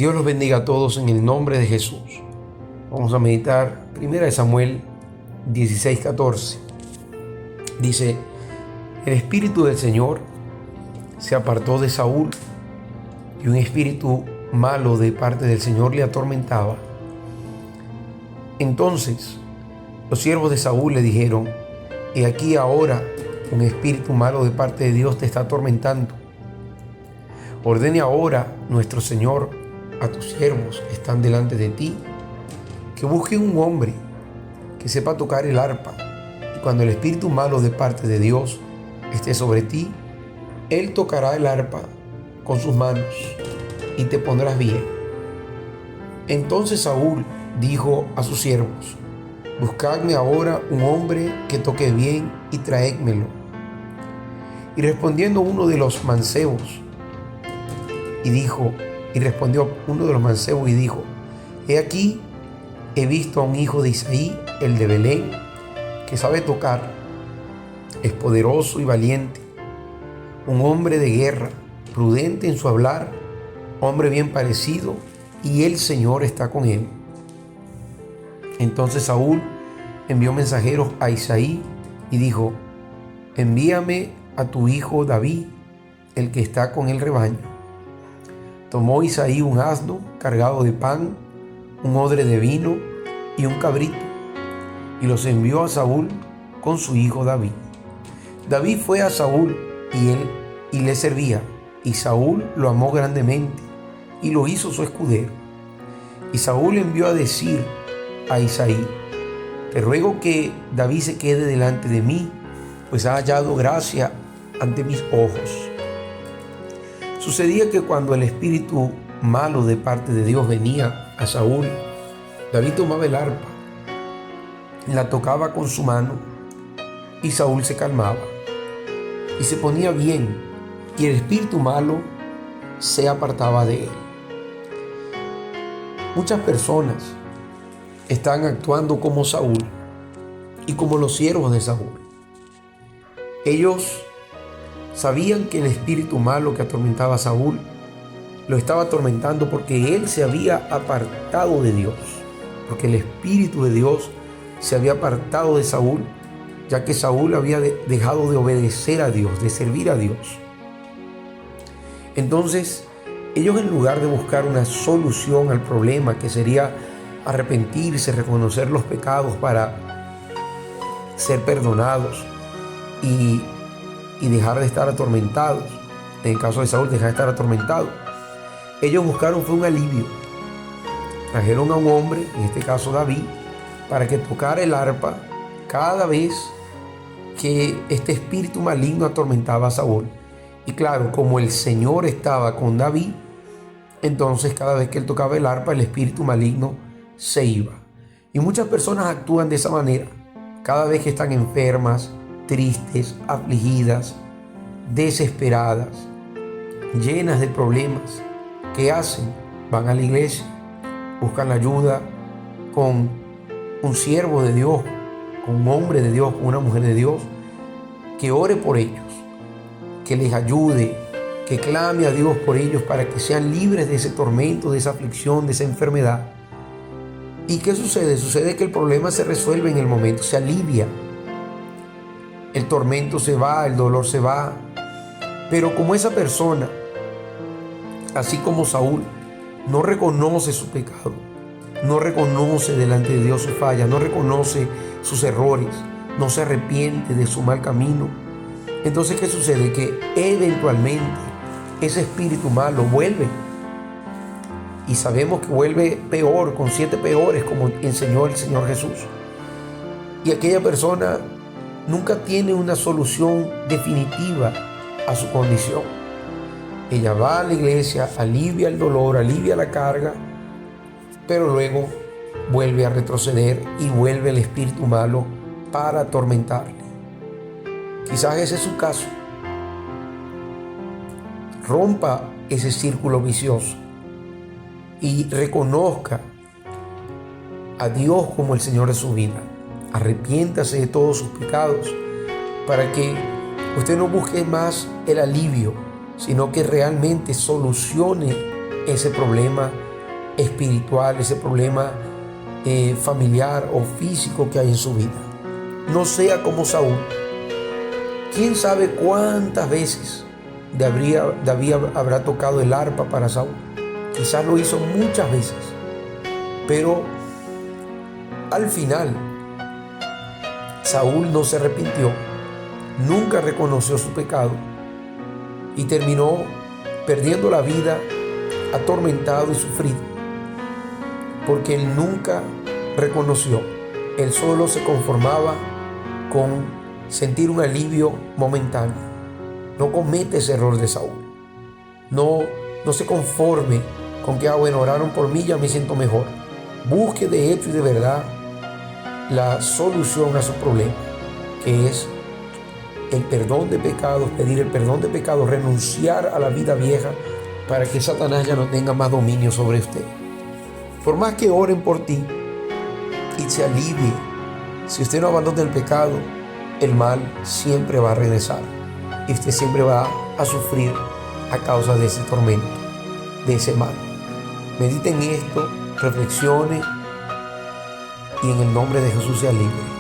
Dios los bendiga a todos en el nombre de Jesús. Vamos a meditar 1 Samuel 16:14. Dice: el espíritu del Señor se apartó de Saúl, y un espíritu malo de parte del Señor le atormentaba. Entonces los siervos de Saúl le dijeron: he aquí ahora un espíritu malo de parte de Dios te está atormentando. Ordene ahora nuestro Señor a tus siervos que están delante de ti, que busquen un hombre que sepa tocar el arpa, y cuando el espíritu malo de parte de Dios esté sobre ti, él tocará el arpa con sus manos y te pondrás bien. Entonces Saúl dijo a sus siervos: buscadme ahora un hombre que toque bien y traédmelo. Y respondiendo uno de los mancebos y dijo: he aquí, he visto a un hijo de Isaí, el de Belén, que sabe tocar, es poderoso y valiente, un hombre de guerra, prudente en su hablar, hombre bien parecido, y el Señor está con él. Entonces Saúl envió mensajeros a Isaí y dijo: envíame a tu hijo David, el que está con el rebaño. Tomó Isaí un asno cargado de pan, un odre de vino y un cabrito, y los envió a Saúl con su hijo David. David fue a Saúl y le servía, y Saúl lo amó grandemente y lo hizo su escudero. Y Saúl envió a decir a Isaí: te ruego que David se quede delante de mí, pues ha hallado gracia ante mis ojos. Sucedía que cuando el espíritu malo de parte de Dios venía a Saúl, David tomaba el arpa, la tocaba con su mano, y Saúl se calmaba y se ponía bien, y el espíritu malo se apartaba de él. Muchas personas están actuando como Saúl y como los siervos de Saúl. Ellos sabían que el espíritu malo que atormentaba a Saúl lo estaba atormentando porque él se había apartado de Dios, porque el espíritu de Dios se había apartado de Saúl, ya que Saúl había dejado de obedecer a Dios, de servir a Dios. Entonces, ellos, en lugar de buscar una solución al problema, que sería arrepentirse, reconocer los pecados para ser perdonados y dejar de estar atormentados, en el caso de Saúl, dejar de estar atormentado, ellos buscaron fue un alivio. Trajeron a un hombre, en este caso David, para que tocara el arpa cada vez que este espíritu maligno atormentaba a Saúl. Y claro, como el Señor estaba con David, entonces cada vez que él tocaba el arpa, el espíritu maligno se iba. Y muchas personas actúan de esa manera cada vez que están enfermas, tristes, afligidas, desesperadas, llenas de problemas. ¿Qué hacen? Van a la iglesia, buscan la ayuda con un siervo de Dios, con un hombre de Dios, con una mujer de Dios, que ore por ellos, que les ayude, que clame a Dios por ellos para que sean libres de ese tormento, de esa aflicción, de esa enfermedad. ¿Y qué sucede? Sucede que el problema se resuelve en el momento, se alivia. El tormento se va, el dolor se va. Pero como esa persona, así como Saúl, no reconoce su pecado, no reconoce delante de Dios su falla, no reconoce sus errores, no se arrepiente de su mal camino, entonces ¿qué sucede? Que eventualmente ese espíritu malo vuelve. Y sabemos que vuelve peor, con 7 peores, como enseñó el Señor Jesús. Y aquella persona nunca tiene una solución definitiva a su condición. Ella va a la iglesia, alivia el dolor, alivia la carga, pero luego vuelve a retroceder y vuelve el espíritu malo para atormentarle. Quizás ese es su caso. Rompa ese círculo vicioso y reconozca a Dios como el Señor de su vida. Arrepiéntase de todos sus pecados para que usted no busque más el alivio, sino que realmente solucione ese problema espiritual, ese problema familiar o físico que hay en su vida. No sea como Saúl. ¿Quién sabe cuántas veces David habrá tocado el arpa para Saúl? Quizás lo hizo muchas veces, pero al final Saúl no se arrepintió, nunca reconoció su pecado y terminó perdiendo la vida, atormentado y sufrido, porque él nunca reconoció. Él solo se conformaba con sentir un alivio momentáneo. No comete ese error de Saúl. No se conforme con que, bueno, oraron por mí, ya me siento mejor. Busque de hecho y de verdad la solución a su problema, que es el perdón de pecados, pedir el perdón de pecados, renunciar a la vida vieja para que Satanás ya no tenga más dominio sobre usted. Por más que oren por ti y se alivie, si usted no abandona el pecado, el mal siempre va a regresar y usted siempre va a sufrir a causa de ese tormento, de ese mal. Medite en esto, reflexione y en el nombre de Jesús sea libre.